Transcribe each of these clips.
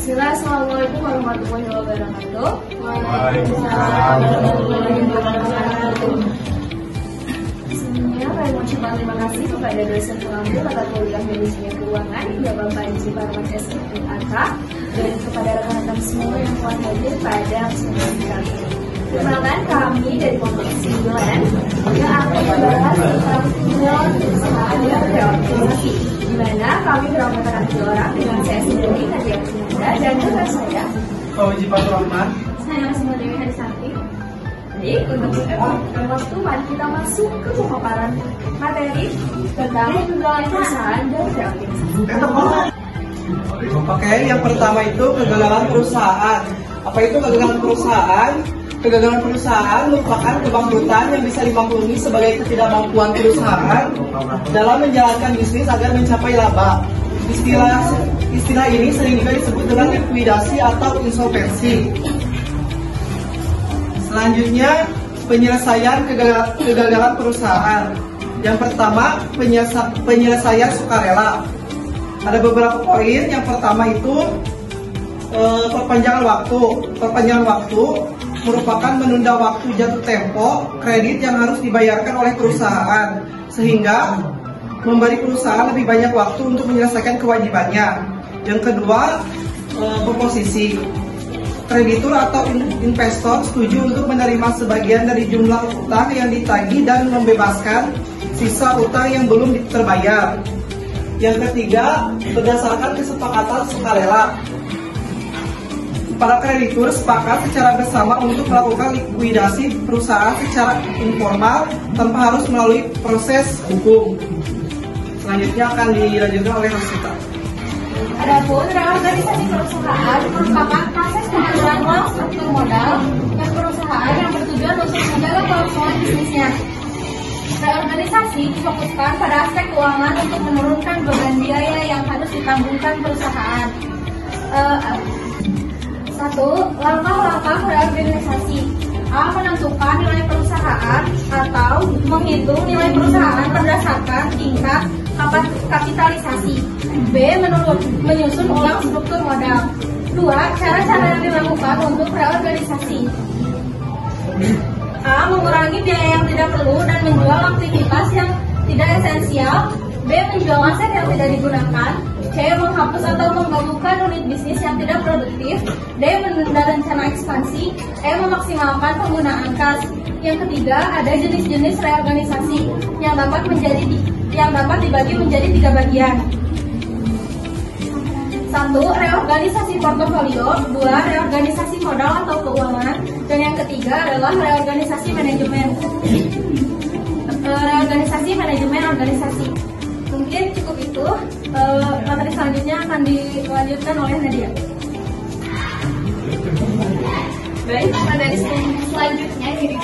Bismillah, Assalamualaikum warahmatullahi wabarakatuh. Waalaikumsalam warahmatullahi wabarakatuh. Sebelumnya, kami mengucapkan terima kasih kepada dosen pengambil mata kuliah manajemen keuangan, Bapak Panji Parmat SPAK, dan kepada rekan-rekan semua yang telah hadir pada kesempatan kali ini. Perkenalkan, kami dari Kompleks 9 yang akan membahas tentang perusahaan dan reorganisasi, di mana kami beranggota 3 orang dengan saya sendiri, Nadia Pinanda, dan rekan saya, Fauzi Fatur Rahman. Saya Asma Dewi Harisati. Jadi, untuk waktu, mari kita masuk ke pemaparan materi tentang kegagalan perusahaan dan reorganisasi. Oke, yang pertama itu kegagalan perusahaan. Apa itu kegagalan perusahaan? Kegagalan perusahaan merupakan kebangkrutan yang bisa dimaklumi sebagai ketidakmampuan perusahaan dalam menjalankan bisnis agar mencapai laba. Istilah ini sering juga disebut dengan likuidasi atau insolvensi. Selanjutnya, penyelesaian kegagalan perusahaan. Yang pertama, penyelesaian sukarela. Ada beberapa poin. Yang pertama itu perpanjangan waktu. Perpanjangan waktu merupakan menunda waktu jatuh tempo kredit yang harus dibayarkan oleh perusahaan, sehingga memberi perusahaan lebih banyak waktu untuk menyelesaikan kewajibannya. Yang kedua, komposisi. Kreditur atau investor setuju untuk menerima sebagian dari jumlah utang yang ditagih dan membebaskan sisa utang yang belum terbayar. Yang ketiga, berdasarkan kesepakatan sukarela. Para kreditur sepakat secara bersama untuk melakukan likuidasi perusahaan secara informal tanpa harus melalui proses hukum. Selanjutnya akan dilanjutkan oleh Rosita. Adapun reorganisasi perusahaan merupakan proses pengambilan uang struktur modal dan perusahaan yang bertujuan untuk menjaga kelangsungan bisnisnya. Reorganisasi difokuskan pada aspek keuangan untuk menurunkan beban biaya yang harus ditanggungkan perusahaan. 1. Langkah-langkah reorganisasi. A. Menentukan nilai perusahaan atau menghitung nilai perusahaan berdasarkan tingkat kapitalisasi. B. Menyusun ulang struktur modal. 2. Cara-cara yang dilakukan untuk reorganisasi. A. Mengurangi biaya yang tidak perlu dan menjual aktivitas yang tidak esensial. B. Menjual aset yang tidak digunakan. C. Menghapus atau menggabungkan unit bisnis yang tidak produktif. D. Menunda rencana ekspansi. E. Memaksimalkan penggunaan kas. Yang ketiga, ada jenis-jenis reorganisasi yang dapat dibagi menjadi 3 bagian. 1. Reorganisasi portofolio. 2. Reorganisasi modal atau keuangan. Dan yang ketiga adalah reorganisasi manajemen. Reorganisasi manajemen organisasi. Mungkin cukup itu. Materi selanjutnya akan dilanjutkan oleh Nadia. Baik, materi selanjutnya yaitu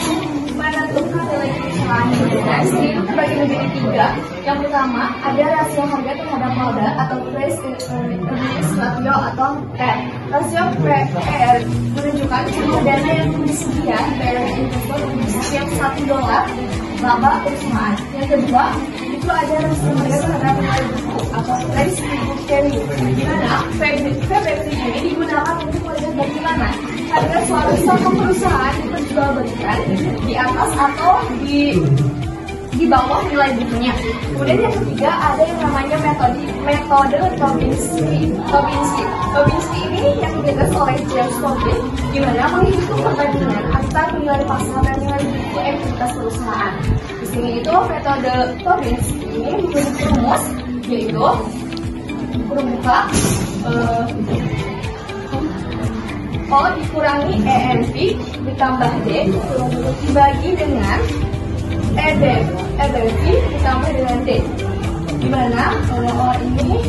menentukan nilai perusahaan ini terbagi menjadi 3. Yang pertama ada rasio harga terhadap modal atau price earnings ratio atau PER. Rasio PER menunjukkan jumlah dana yang disediakan bayar investor untuk setiap $1 laba perusahaan. Yang kedua itu ada rasio harga terhadap nilai buku atau price book value, di mana PBV ini digunakan untuk melihat bagaimana harga suatu saham perusahaan diperjualbelikan di atas atau di bawah nilai bukunya. Kemudian yang ketiga ada yang namanya metode Tobinski ini yang digagas oleh James Tobin, di mana menghitung perbandingan antara nilai pasar dan nilai buku entitas perusahaan. Di sini itu metode Tobinski ini memiliki rumus, yaitu kurung buka O dikurangi ENP ditambah D dibagi dengan EBV ditambah dengan D, di mana O ini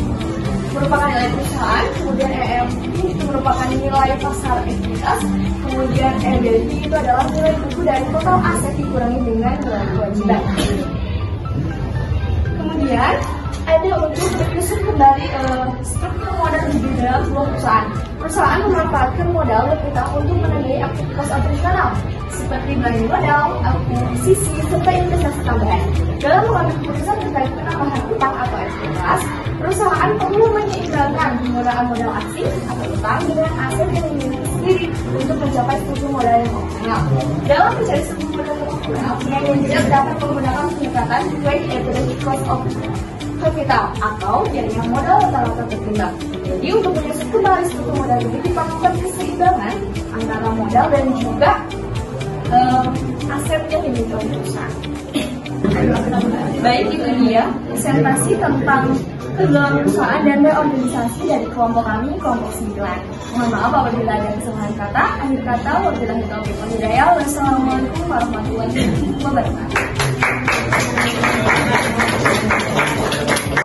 merupakan nilai perusahaan, kemudian ENP itu merupakan nilai pasar entitas, kemudian EBV itu adalah nilai buku dari total aset dikurangi dengan nilai kewajiban. Kemudian ada untuk menyusun kembali struktur modal di dalam sebuah perusahaan. Perusahaan memanfaatkan modal utang untuk menandai aktivitas operasional seperti belanja modal, akuisisi, serta investasi tambahan. Dalam mengambil keputusan terkait penambahan utang atau ekuitas, Perusahaan perlu menyeimbangkan penggunaan modal asing atau utang dengan aset yang dimiliki sendiri untuk mencapai struktur modal yang optimal. Dalam mencari struktur modal yang optimal, manajer dapat menggunakan pendekatan weight average cost of capital atau biaya modal rata-rata tertimbang. Jadi untuk menyusun kembali struktur modal ini diperlukan keseimbangan antara modal dan juga aset yang dimiliki oleh perusahaan. Baik, itu dia presentasi tentang kegagalan perusahaan dan reorganisasi dari kelompok kami, kelompok 9. Mohon maaf apabila ada kesalahan kata. Akhir kata, wabillahi taufiq wal hidayah. Wassalamualaikum warahmatullahi wabarakatuh.